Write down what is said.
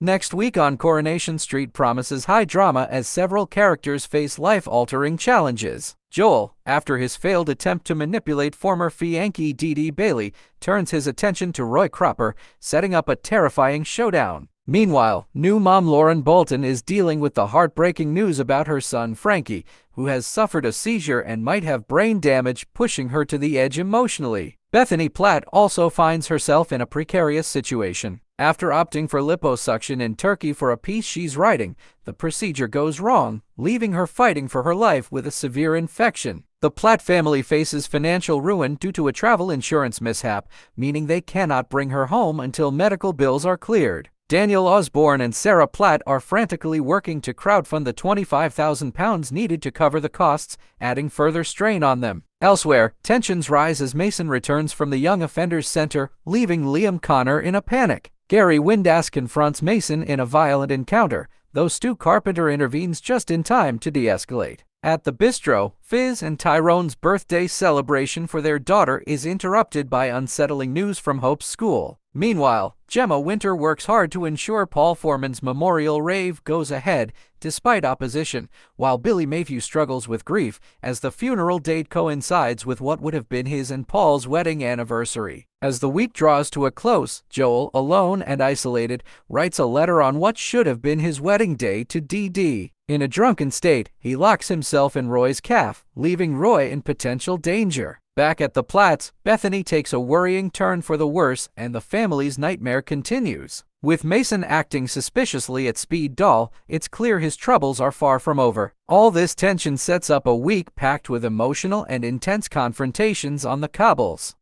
Next week on Coronation Street promises high drama as several characters face life-altering challenges. Joel, after his failed attempt to manipulate former fiancée Dee Dee Bailey, turns his attention to Roy Cropper, setting up a terrifying showdown. Meanwhile, new mom Lauren Bolton is dealing with the heartbreaking news about her son Frankie, who has suffered a seizure and might have brain damage, pushing her to the edge emotionally. Bethany Platt also finds herself in a precarious situation. After opting for liposuction in Turkey for a piece she's writing, the procedure goes wrong, leaving her fighting for her life with a severe infection. The Platt family faces financial ruin due to a travel insurance mishap, meaning they cannot bring her home until medical bills are cleared. Daniel Osborne and Sarah Platt are frantically working to crowdfund the £25,000 needed to cover the costs, adding further strain on them. Elsewhere, tensions rise as Mason returns from the Young Offenders Center, leaving Liam Connor in a panic. Gary Windass confronts Mason in a violent encounter, though Stu Carpenter intervenes just in time to de-escalate. At the bistro, Fizz and Tyrone's birthday celebration for their daughter is interrupted by unsettling news from Hope's school. Meanwhile, Gemma Winter works hard to ensure Paul Foreman's memorial rave goes ahead, despite opposition, while Billy Mayhew struggles with grief as the funeral date coincides with what would have been his and Paul's wedding anniversary. As the week draws to a close, Joel, alone and isolated, writes a letter on what should have been his wedding day to Dee Dee. In a drunken state, he locks himself in Roy's calf, leaving Roy in potential danger. Back at the Platts, Bethany takes a worrying turn for the worse and the family's nightmare continues. With Mason acting suspiciously at Speed Doll, it's clear his troubles are far from over. All this tension sets up a week packed with emotional and intense confrontations on the cobbles.